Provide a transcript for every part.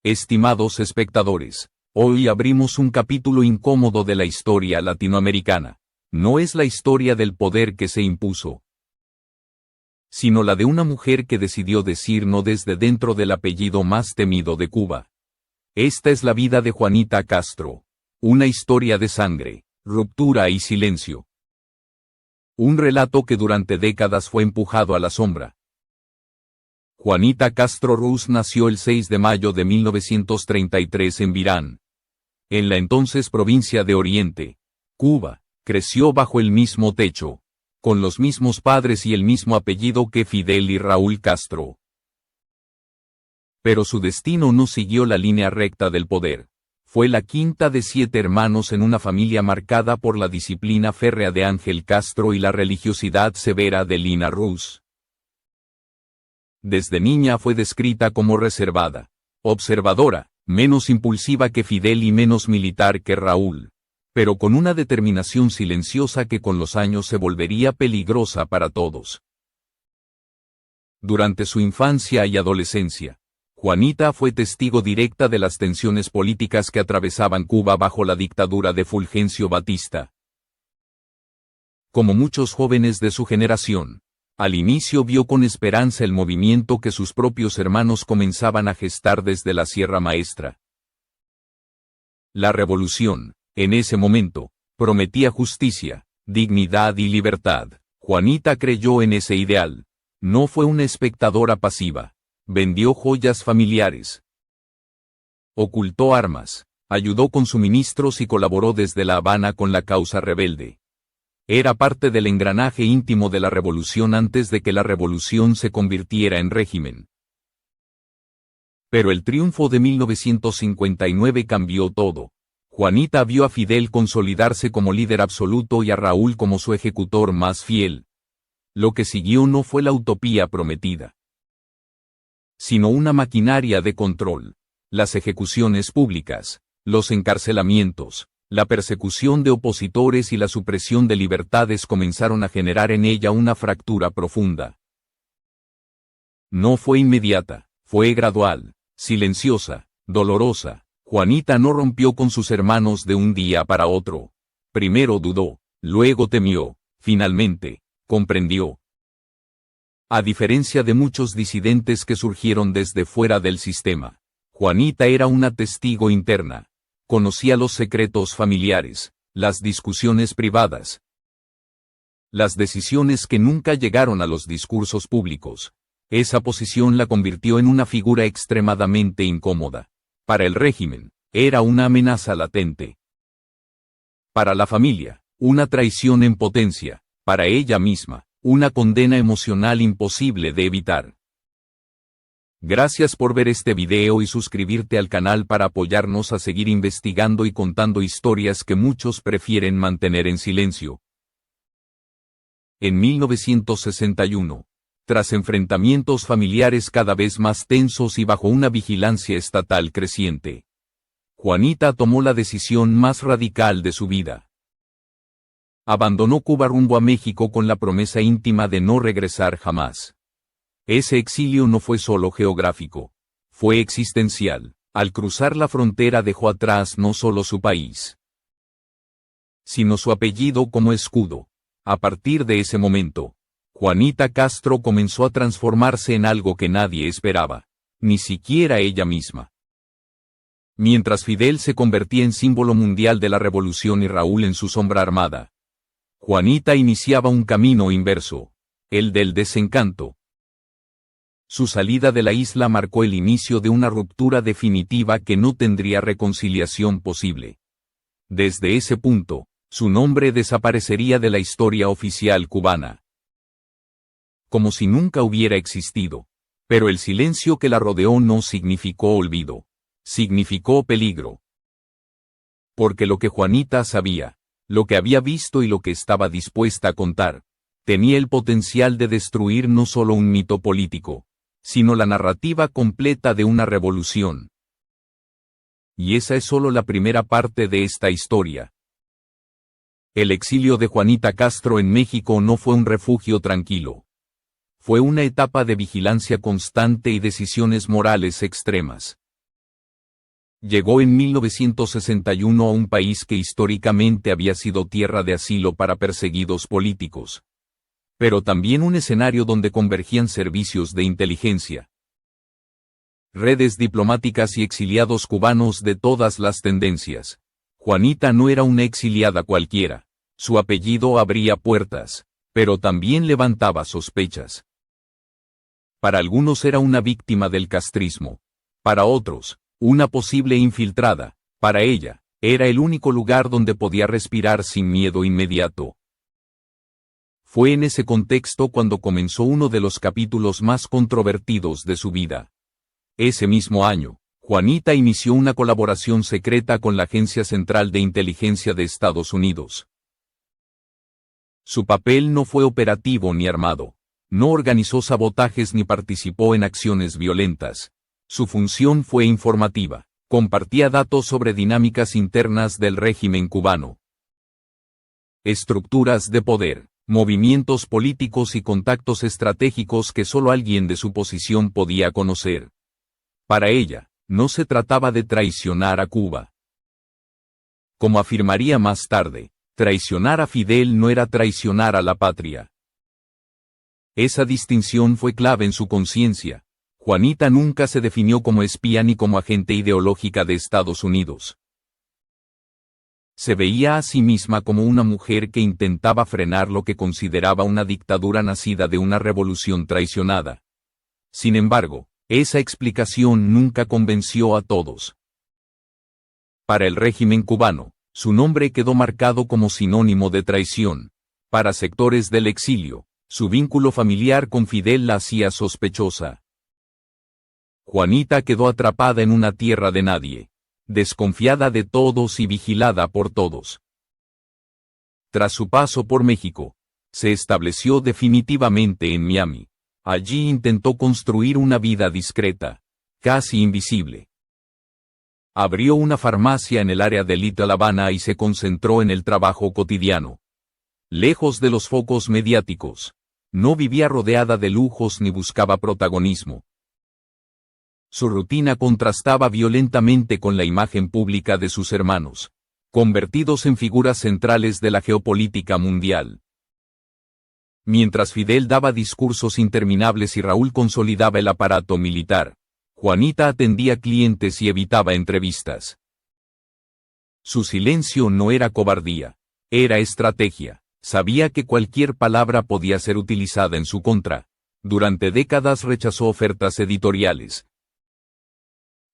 Estimados espectadores, hoy abrimos un capítulo incómodo de la historia latinoamericana. No es la historia del poder que se impuso, sino la de una mujer que decidió decir no desde dentro del apellido más temido de Cuba. Esta es la vida de Juanita Castro. Una historia de sangre, ruptura y silencio. Un relato que durante décadas fue empujado a la sombra. Juanita Castro Ruz nació el 6 de mayo de 1933 en Virán, en la entonces provincia de Oriente, Cuba. Creció bajo el mismo techo, con los mismos padres y el mismo apellido que Fidel y Raúl Castro. Pero su destino no siguió la línea recta del poder. Fue la quinta de 7 hermanos en una familia marcada por la disciplina férrea de Ángel Castro y la religiosidad severa de Lina Ruz. Desde niña fue descrita como reservada, observadora, menos impulsiva que Fidel y menos militar que Raúl, pero con una determinación silenciosa que con los años se volvería peligrosa para todos. Durante su infancia y adolescencia, Juanita fue testigo directa de las tensiones políticas que atravesaban Cuba bajo la dictadura de Fulgencio Batista. Como muchos jóvenes de su generación, al inicio vio con esperanza el movimiento que sus propios hermanos comenzaban a gestar desde la Sierra Maestra. La revolución, en ese momento, prometía justicia, dignidad y libertad. Juanita creyó en ese ideal. No fue una espectadora pasiva. Vendió joyas familiares, ocultó armas, ayudó con suministros y colaboró desde La Habana con la causa rebelde. Era parte del engranaje íntimo de la revolución antes de que la revolución se convirtiera en régimen. Pero el triunfo de 1959 cambió todo. Juanita vio a Fidel consolidarse como líder absoluto y a Raúl como su ejecutor más fiel. Lo que siguió no fue la utopía prometida, sino una maquinaria de control. Las ejecuciones públicas, los encarcelamientos, la persecución de opositores y la supresión de libertades comenzaron a generar en ella una fractura profunda. No fue inmediata, fue gradual, silenciosa, dolorosa. Juanita no rompió con sus hermanos de un día para otro. Primero dudó, luego temió, finalmente, comprendió. A diferencia de muchos disidentes que surgieron desde fuera del sistema, Juanita era una testigo interna. Conocía los secretos familiares, las discusiones privadas, las decisiones que nunca llegaron a los discursos públicos. Esa posición la convirtió en una figura extremadamente incómoda. Para el régimen, era una amenaza latente. Para la familia, una traición en potencia. Para ella misma, una condena emocional imposible de evitar. Gracias por ver este video y suscribirte al canal para apoyarnos a seguir investigando y contando historias que muchos prefieren mantener en silencio. En 1961, tras enfrentamientos familiares cada vez más tensos y bajo una vigilancia estatal creciente, Juanita tomó la decisión más radical de su vida. Abandonó Cuba rumbo a México con la promesa íntima de no regresar jamás. Ese exilio no fue solo geográfico, fue existencial. Al cruzar la frontera dejó atrás no solo su país, sino su apellido como escudo. A partir de ese momento, Juanita Castro comenzó a transformarse en algo que nadie esperaba, ni siquiera ella misma. Mientras Fidel se convertía en símbolo mundial de la revolución y Raúl en su sombra armada, Juanita iniciaba un camino inverso, el del desencanto. Su salida de la isla marcó el inicio de una ruptura definitiva que no tendría reconciliación posible. Desde ese punto, su nombre desaparecería de la historia oficial cubana, como si nunca hubiera existido. Pero el silencio que la rodeó no significó olvido, significó peligro. Porque lo que Juanita sabía, lo que había visto y lo que estaba dispuesta a contar, tenía el potencial de destruir no solo un mito político, sino la narrativa completa de una revolución. Y esa es solo la primera parte de esta historia. El exilio de Juanita Castro en México no fue un refugio tranquilo. Fue una etapa de vigilancia constante y decisiones morales extremas. Llegó en 1961 a un país que históricamente había sido tierra de asilo para perseguidos políticos, pero también un escenario donde convergían servicios de inteligencia, redes diplomáticas y exiliados cubanos de todas las tendencias. Juanita no era una exiliada cualquiera. Su apellido abría puertas, pero también levantaba sospechas. Para algunos era una víctima del castrismo. Para otros, una posible infiltrada. Para ella, era el único lugar donde podía respirar sin miedo inmediato. Fue en ese contexto cuando comenzó uno de los capítulos más controvertidos de su vida. Ese mismo año, Juanita inició una colaboración secreta con la Agencia Central de Inteligencia de Estados Unidos. Su papel no fue operativo ni armado. No organizó sabotajes ni participó en acciones violentas. Su función fue informativa. Compartía datos sobre dinámicas internas del régimen cubano, estructuras de poder, movimientos políticos y contactos estratégicos que solo alguien de su posición podía conocer. Para ella, no se trataba de traicionar a Cuba. Como afirmaría más tarde, traicionar a Fidel no era traicionar a la patria. Esa distinción fue clave en su conciencia. Juanita nunca se definió como espía ni como agente ideológica de Estados Unidos. Se veía a sí misma como una mujer que intentaba frenar lo que consideraba una dictadura nacida de una revolución traicionada. Sin embargo, esa explicación nunca convenció a todos. Para el régimen cubano, su nombre quedó marcado como sinónimo de traición. Para sectores del exilio, su vínculo familiar con Fidel la hacía sospechosa. Juanita quedó atrapada en una tierra de nadie, desconfiada de todos y vigilada por todos. Tras su paso por México, se estableció definitivamente en Miami. Allí intentó construir una vida discreta, casi invisible. Abrió una farmacia en el área de Little Havana y se concentró en el trabajo cotidiano. Lejos de los focos mediáticos, no vivía rodeada de lujos ni buscaba protagonismo. Su rutina contrastaba violentamente con la imagen pública de sus hermanos, convertidos en figuras centrales de la geopolítica mundial. Mientras Fidel daba discursos interminables y Raúl consolidaba el aparato militar, Juanita atendía clientes y evitaba entrevistas. Su silencio no era cobardía, era estrategia. Sabía que cualquier palabra podía ser utilizada en su contra. Durante décadas rechazó ofertas editoriales,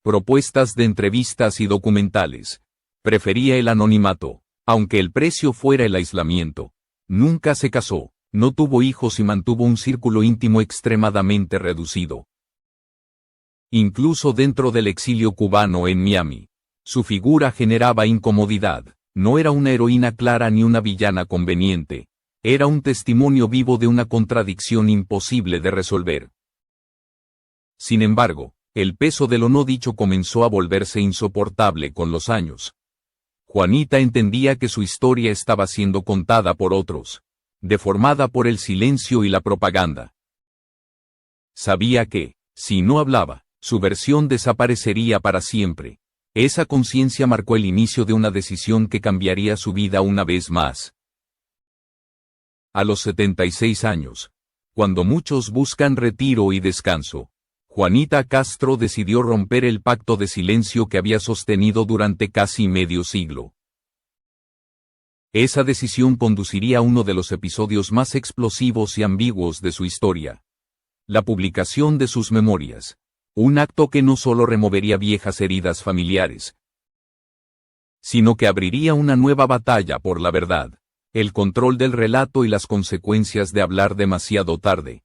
propuestas de entrevistas y documentales. Prefería el anonimato, aunque el precio fuera el aislamiento. Nunca se casó, no tuvo hijos y mantuvo un círculo íntimo extremadamente reducido. Incluso dentro del exilio cubano en Miami, su figura generaba incomodidad. No era una heroína clara ni una villana conveniente. Era un testimonio vivo de una contradicción imposible de resolver. Sin embargo, el peso de lo no dicho comenzó a volverse insoportable con los años. Juanita entendía que su historia estaba siendo contada por otros, deformada por el silencio y la propaganda. Sabía que, si no hablaba, su versión desaparecería para siempre. Esa conciencia marcó el inicio de una decisión que cambiaría su vida una vez más. A los 76 años, cuando muchos buscan retiro y descanso, Juanita Castro decidió romper el pacto de silencio que había sostenido durante casi medio siglo. Esa decisión conduciría a uno de los episodios más explosivos y ambiguos de su historia: la publicación de sus memorias. Un acto que no solo removería viejas heridas familiares, sino que abriría una nueva batalla por la verdad, el control del relato y las consecuencias de hablar demasiado tarde.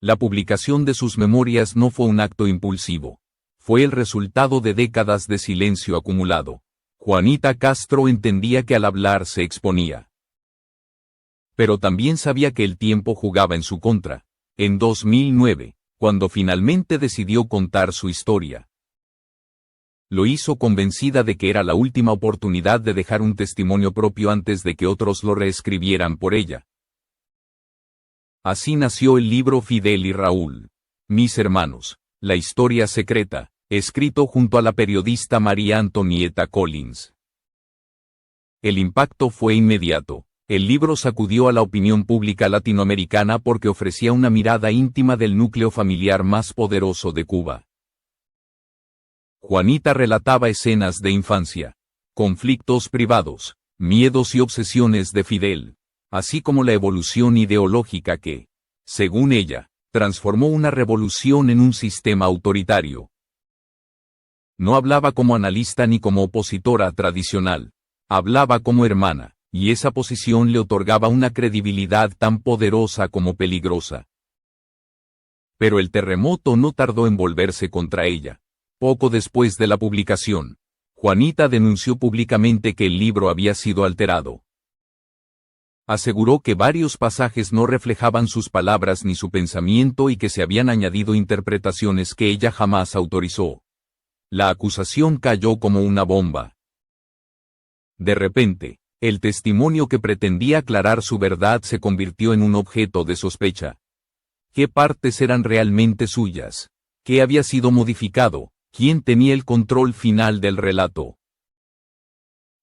La publicación de sus memorias no fue un acto impulsivo, fue el resultado de décadas de silencio acumulado. Juanita Castro entendía que al hablar se exponía. Pero también sabía que el tiempo jugaba en su contra. En 2009, cuando finalmente decidió contar su historia, lo hizo convencida de que era la última oportunidad de dejar un testimonio propio antes de que otros lo reescribieran por ella. Así nació el libro Fidel y Raúl, mis hermanos, la historia secreta, escrito junto a la periodista María Antonieta Collins. El impacto fue inmediato. El libro sacudió a la opinión pública latinoamericana porque ofrecía una mirada íntima del núcleo familiar más poderoso de Cuba. Juanita relataba escenas de infancia, conflictos privados, miedos y obsesiones de Fidel, así como la evolución ideológica que, según ella, transformó una revolución en un sistema autoritario. No hablaba como analista ni como opositora tradicional, hablaba como hermana, y esa posición le otorgaba una credibilidad tan poderosa como peligrosa. Pero el terremoto no tardó en volverse contra ella. Poco después de la publicación, Juanita denunció públicamente que el libro había sido alterado. Aseguró que varios pasajes no reflejaban sus palabras ni su pensamiento y que se habían añadido interpretaciones que ella jamás autorizó. La acusación cayó como una bomba. De repente, el testimonio que pretendía aclarar su verdad se convirtió en un objeto de sospecha. ¿Qué partes eran realmente suyas? ¿Qué había sido modificado? ¿Quién tenía el control final del relato?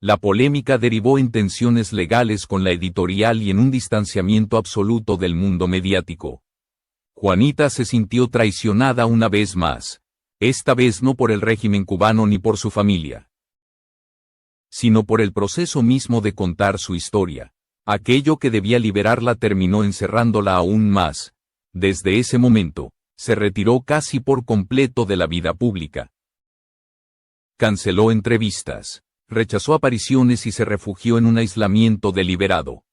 La polémica derivó en tensiones legales con la editorial y en un distanciamiento absoluto del mundo mediático. Juanita se sintió traicionada una vez más, esta vez no por el régimen cubano ni por su familia, sino por el proceso mismo de contar su historia. Aquello que debía liberarla terminó encerrándola aún más. Desde ese momento, se retiró casi por completo de la vida pública. Canceló entrevistas, rechazó apariciones y se refugió en un aislamiento deliberado.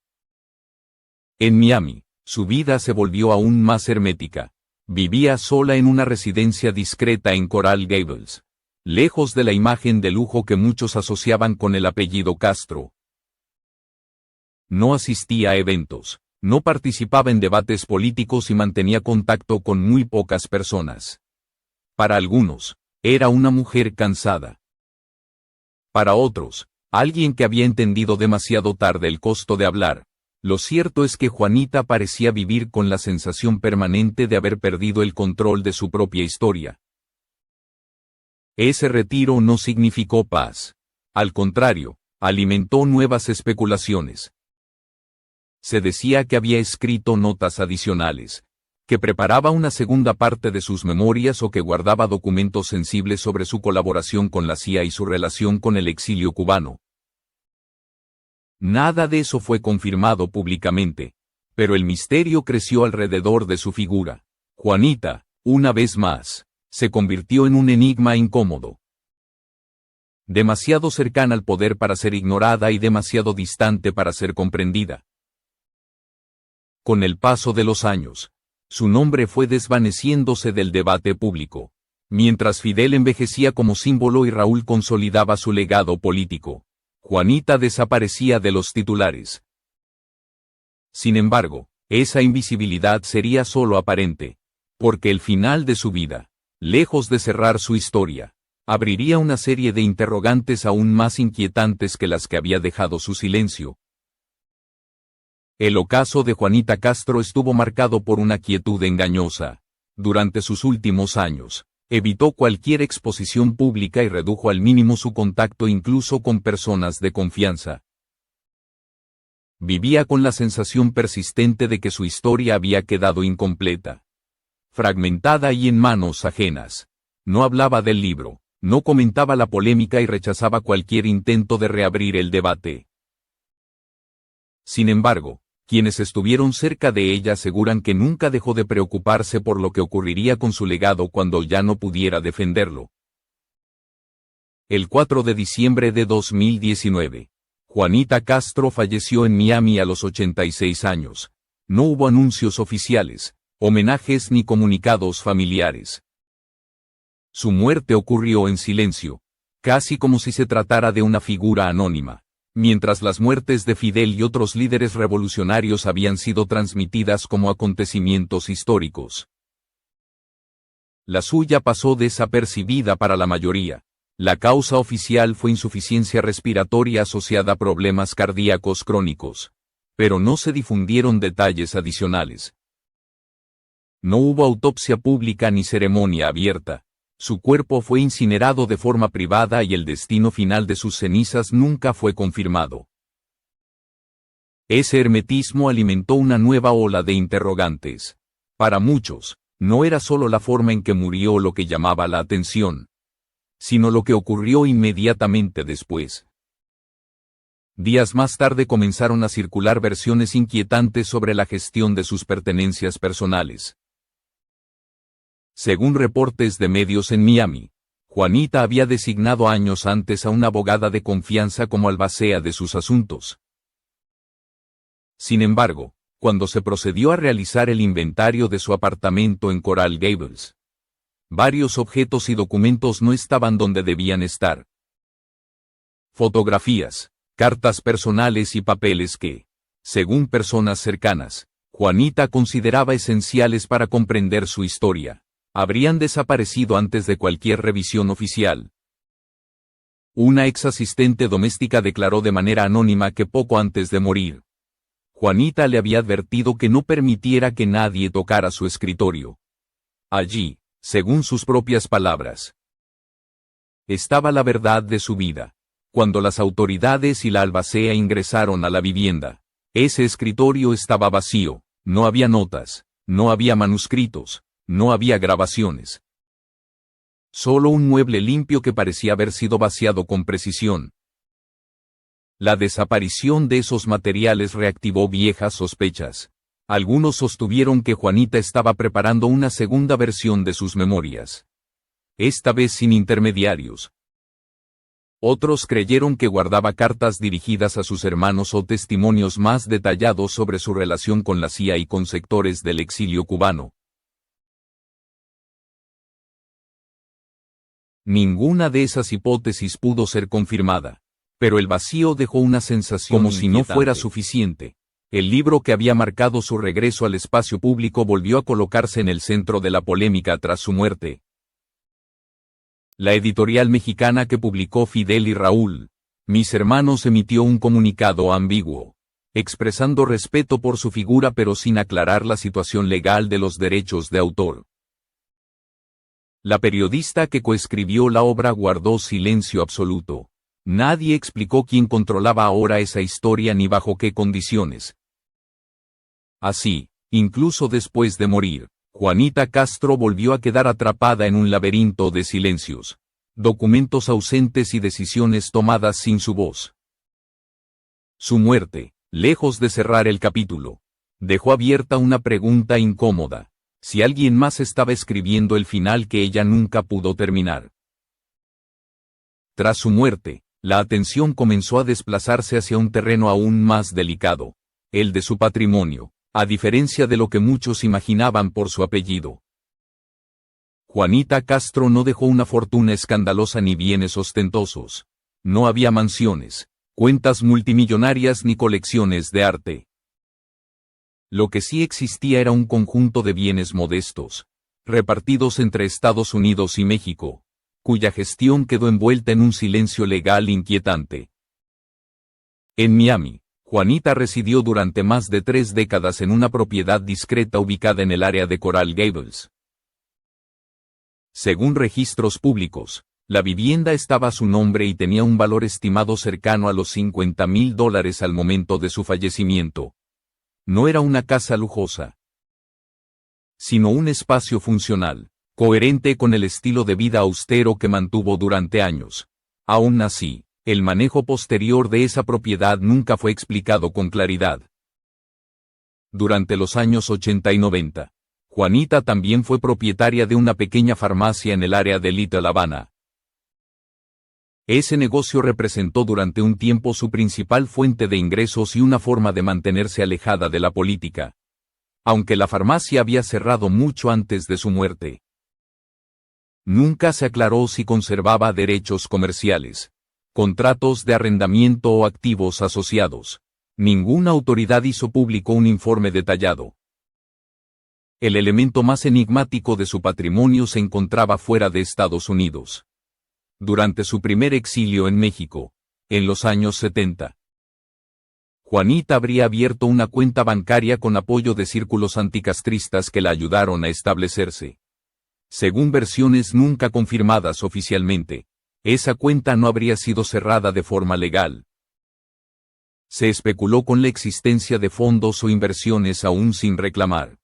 En Miami, su vida se volvió aún más hermética. Vivía sola en una residencia discreta en Coral Gables, lejos de la imagen de lujo que muchos asociaban con el apellido Castro. No asistía a eventos, no participaba en debates políticos y mantenía contacto con muy pocas personas. Para algunos, era una mujer cansada. Para otros, alguien que había entendido demasiado tarde el costo de hablar. Lo cierto es que Juanita parecía vivir con la sensación permanente de haber perdido el control de su propia historia. Ese retiro no significó paz. Al contrario, alimentó nuevas especulaciones. Se decía que había escrito notas adicionales, que preparaba una segunda parte de sus memorias o que guardaba documentos sensibles sobre su colaboración con la CIA y su relación con el exilio cubano. Nada de eso fue confirmado públicamente, pero el misterio creció alrededor de su figura. Juanita, una vez más, se convirtió en un enigma incómodo. Demasiado cercana al poder para ser ignorada y demasiado distante para ser comprendida. Con el paso de los años, su nombre fue desvaneciéndose del debate público, mientras Fidel envejecía como símbolo y Raúl consolidaba su legado político. Juanita desaparecía de los titulares. Sin embargo, esa invisibilidad sería solo aparente, porque el final de su vida, lejos de cerrar su historia, abriría una serie de interrogantes aún más inquietantes que las que había dejado su silencio. El ocaso de Juanita Castro estuvo marcado por una quietud engañosa. Durante sus últimos años, evitó cualquier exposición pública y redujo al mínimo su contacto incluso con personas de confianza. Vivía con la sensación persistente de que su historia había quedado incompleta, fragmentada y en manos ajenas. No hablaba del libro, no comentaba la polémica y rechazaba cualquier intento de reabrir el debate. Sin embargo, quienes estuvieron cerca de ella aseguran que nunca dejó de preocuparse por lo que ocurriría con su legado cuando ya no pudiera defenderlo. El 4 de diciembre de 2019, Juanita Castro falleció en Miami a los 86 años. No hubo anuncios oficiales, homenajes ni comunicados familiares. Su muerte ocurrió en silencio, casi como si se tratara de una figura anónima. Mientras las muertes de Fidel y otros líderes revolucionarios habían sido transmitidas como acontecimientos históricos. La suya pasó desapercibida para la mayoría. La causa oficial fue insuficiencia respiratoria asociada a problemas cardíacos crónicos, pero no se difundieron detalles adicionales. No hubo autopsia pública ni ceremonia abierta. Su cuerpo fue incinerado de forma privada y el destino final de sus cenizas nunca fue confirmado. Ese hermetismo alimentó una nueva ola de interrogantes. Para muchos, no era solo la forma en que murió lo que llamaba la atención, sino lo que ocurrió inmediatamente después. Días más tarde comenzaron a circular versiones inquietantes sobre la gestión de sus pertenencias personales. Según reportes de medios en Miami, Juanita había designado años antes a una abogada de confianza como albacea de sus asuntos. Sin embargo, cuando se procedió a realizar el inventario de su apartamento en Coral Gables, varios objetos y documentos no estaban donde debían estar. Fotografías, cartas personales y papeles que, según personas cercanas, Juanita consideraba esenciales para comprender su historia, habrían desaparecido antes de cualquier revisión oficial. Una ex asistente doméstica declaró de manera anónima que poco antes de morir, Juanita le había advertido que no permitiera que nadie tocara su escritorio. Allí, según sus propias palabras, estaba la verdad de su vida. Cuando las autoridades y la albacea ingresaron a la vivienda, ese escritorio estaba vacío, no había notas, no había manuscritos, no había grabaciones. Solo un mueble limpio que parecía haber sido vaciado con precisión. La desaparición de esos materiales reactivó viejas sospechas. Algunos sostuvieron que Juanita estaba preparando una segunda versión de sus memorias. Esta vez sin intermediarios. Otros creyeron que guardaba cartas dirigidas a sus hermanos o testimonios más detallados sobre su relación con la CIA y con sectores del exilio cubano. Ninguna de esas hipótesis pudo ser confirmada, pero el vacío dejó una sensación como si no fuera suficiente. El libro que había marcado su regreso al espacio público volvió a colocarse en el centro de la polémica tras su muerte. La editorial mexicana que publicó Fidel y Raúl, Mis Hermanos, emitió un comunicado ambiguo, expresando respeto por su figura pero sin aclarar la situación legal de los derechos de autor. La periodista que coescribió la obra guardó silencio absoluto. Nadie explicó quién controlaba ahora esa historia ni bajo qué condiciones. Así, incluso después de morir, Juanita Castro volvió a quedar atrapada en un laberinto de silencios, documentos ausentes y decisiones tomadas sin su voz. Su muerte, lejos de cerrar el capítulo, dejó abierta una pregunta incómoda: si alguien más estaba escribiendo el final que ella nunca pudo terminar. Tras su muerte, la atención comenzó a desplazarse hacia un terreno aún más delicado, el de su patrimonio, a diferencia de lo que muchos imaginaban por su apellido. Juanita Castro no dejó una fortuna escandalosa ni bienes ostentosos. No había mansiones, cuentas multimillonarias ni colecciones de arte. Lo que sí existía era un conjunto de bienes modestos, repartidos entre Estados Unidos y México, cuya gestión quedó envuelta en un silencio legal inquietante. En Miami, Juanita residió durante más de 3 décadas en una propiedad discreta ubicada en el área de Coral Gables. Según registros públicos, la vivienda estaba a su nombre y tenía un valor estimado cercano a los $50,000 al momento de su fallecimiento. No era una casa lujosa, sino un espacio funcional, coherente con el estilo de vida austero que mantuvo durante años. Aún así, el manejo posterior de esa propiedad nunca fue explicado con claridad. Durante los años 80 y 90, Juanita también fue propietaria de una pequeña farmacia en el área de Little Havana. Ese negocio representó durante un tiempo su principal fuente de ingresos y una forma de mantenerse alejada de la política. Aunque la farmacia había cerrado mucho antes de su muerte, nunca se aclaró si conservaba derechos comerciales, contratos de arrendamiento o activos asociados. Ninguna autoridad hizo público un informe detallado. El elemento más enigmático de su patrimonio se encontraba fuera de Estados Unidos. Durante su primer exilio en México, en los años 70, Juanita habría abierto una cuenta bancaria con apoyo de círculos anticastristas que la ayudaron a establecerse. Según versiones nunca confirmadas oficialmente, esa cuenta no habría sido cerrada de forma legal. Se especuló con la existencia de fondos o inversiones aún sin reclamar.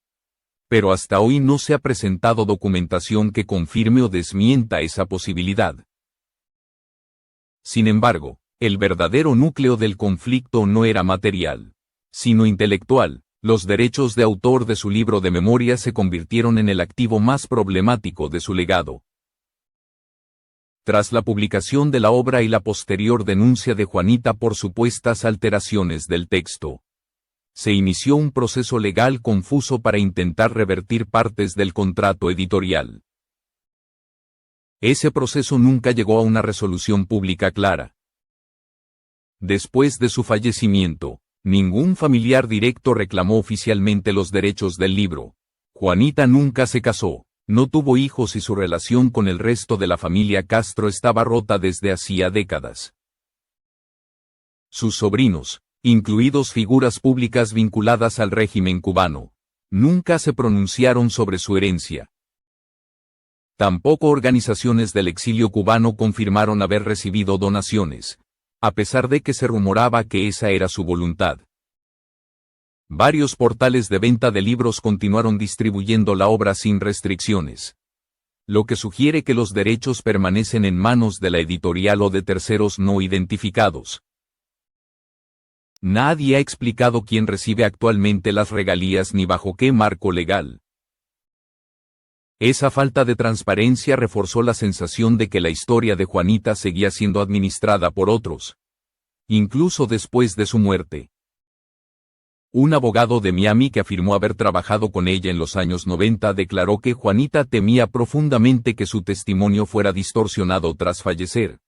Pero hasta hoy no se ha presentado documentación que confirme o desmienta esa posibilidad. Sin embargo, el verdadero núcleo del conflicto no era material, sino intelectual. Los derechos de autor de su libro de memoria se convirtieron en el activo más problemático de su legado. Tras la publicación de la obra y la posterior denuncia de Juanita por supuestas alteraciones del texto, se inició un proceso legal confuso para intentar revertir partes del contrato editorial. Ese proceso nunca llegó a una resolución pública clara. Después de su fallecimiento, ningún familiar directo reclamó oficialmente los derechos del libro. Juanita nunca se casó, no tuvo hijos y su relación con el resto de la familia Castro estaba rota desde hacía décadas. Sus sobrinos, incluidos figuras públicas vinculadas al régimen cubano, nunca se pronunciaron sobre su herencia. Tampoco organizaciones del exilio cubano confirmaron haber recibido donaciones, a pesar de que se rumoraba que esa era su voluntad. Varios portales de venta de libros continuaron distribuyendo la obra sin restricciones, lo que sugiere que los derechos permanecen en manos de la editorial o de terceros no identificados. Nadie ha explicado quién recibe actualmente las regalías ni bajo qué marco legal. Esa falta de transparencia reforzó la sensación de que la historia de Juanita seguía siendo administrada por otros, incluso después de su muerte. Un abogado de Miami que afirmó haber trabajado con ella en los años 90 declaró que Juanita temía profundamente que su testimonio fuera distorsionado tras fallecer.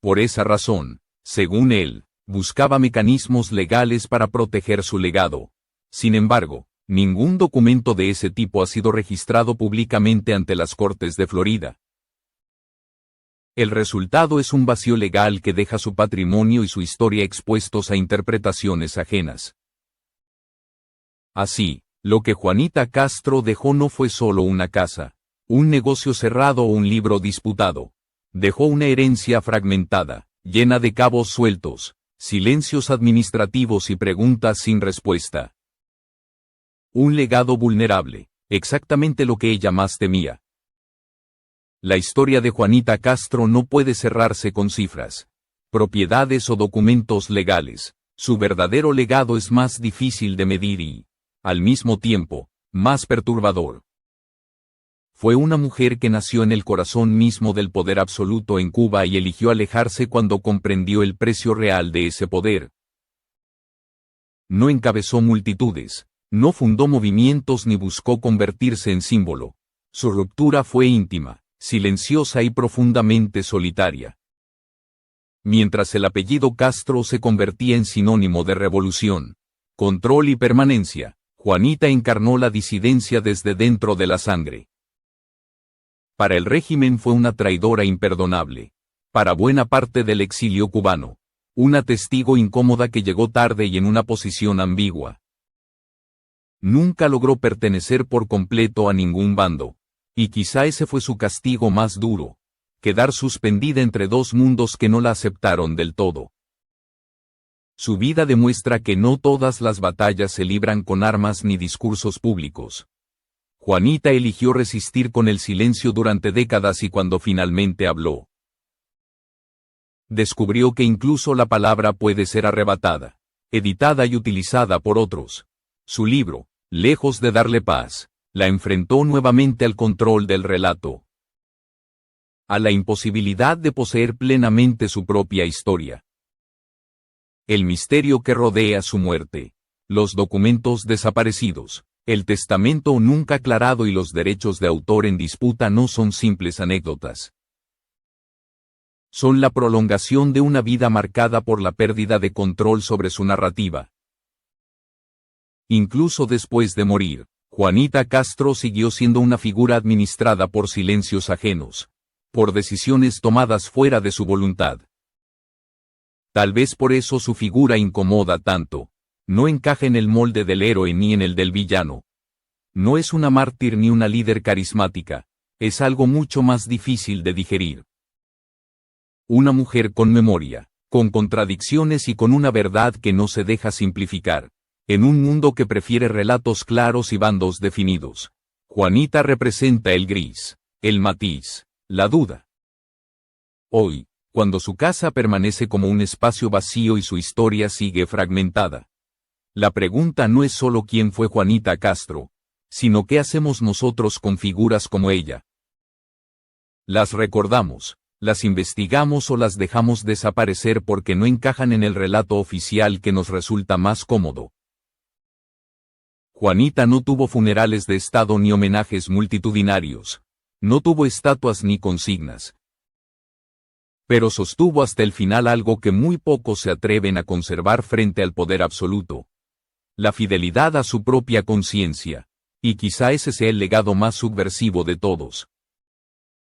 Por esa razón, según él, buscaba mecanismos legales para proteger su legado. Sin embargo, ningún documento de ese tipo ha sido registrado públicamente ante las Cortes de Florida. El resultado es un vacío legal que deja su patrimonio y su historia expuestos a interpretaciones ajenas. Así, lo que Juanita Castro dejó no fue solo una casa, un negocio cerrado o un libro disputado. Dejó una herencia fragmentada, llena de cabos sueltos, silencios administrativos y preguntas sin respuesta. Un legado vulnerable, exactamente lo que ella más temía. La historia de Juanita Castro no puede cerrarse con cifras, propiedades o documentos legales. Su verdadero legado es más difícil de medir y, al mismo tiempo, más perturbador. Fue una mujer que nació en el corazón mismo del poder absoluto en Cuba y eligió alejarse cuando comprendió el precio real de ese poder. No encabezó multitudes, no fundó movimientos ni buscó convertirse en símbolo. Su ruptura fue íntima, silenciosa y profundamente solitaria. Mientras el apellido Castro se convertía en sinónimo de revolución, control y permanencia, Juanita encarnó la disidencia desde dentro de la sangre. Para el régimen fue una traidora imperdonable. Para buena parte del exilio cubano, una testigo incómoda que llegó tarde y en una posición ambigua. Nunca logró pertenecer por completo a ningún bando, y quizá ese fue su castigo más duro, quedar suspendida entre dos mundos que no la aceptaron del todo. Su vida demuestra que no todas las batallas se libran con armas ni discursos públicos. Juanita eligió resistir con el silencio durante décadas y cuando finalmente habló, descubrió que incluso la palabra puede ser arrebatada, editada y utilizada por otros. Su libro, lejos de darle paz, la enfrentó nuevamente al control del relato, a la imposibilidad de poseer plenamente su propia historia. El misterio que rodea su muerte, los documentos desaparecidos, el testamento nunca aclarado y los derechos de autor en disputa no son simples anécdotas. Son la prolongación de una vida marcada por la pérdida de control sobre su narrativa. Incluso después de morir, Juanita Castro siguió siendo una figura administrada por silencios ajenos, por decisiones tomadas fuera de su voluntad. Tal vez por eso su figura incomoda tanto, no encaja en el molde del héroe ni en el del villano. No es una mártir ni una líder carismática, es algo mucho más difícil de digerir. Una mujer con memoria, con contradicciones y con una verdad que no se deja simplificar, en un mundo que prefiere relatos claros y bandos definidos. Juanita representa el gris, el matiz, la duda. Hoy, cuando su casa permanece como un espacio vacío y su historia sigue fragmentada, la pregunta no es solo quién fue Juanita Castro, sino qué hacemos nosotros con figuras como ella. Las recordamos, las investigamos o las dejamos desaparecer porque no encajan en el relato oficial que nos resulta más cómodo. Juanita no tuvo funerales de Estado ni homenajes multitudinarios, no tuvo estatuas ni consignas. Pero sostuvo hasta el final algo que muy pocos se atreven a conservar frente al poder absoluto: la fidelidad a su propia conciencia, y quizá ese sea el legado más subversivo de todos.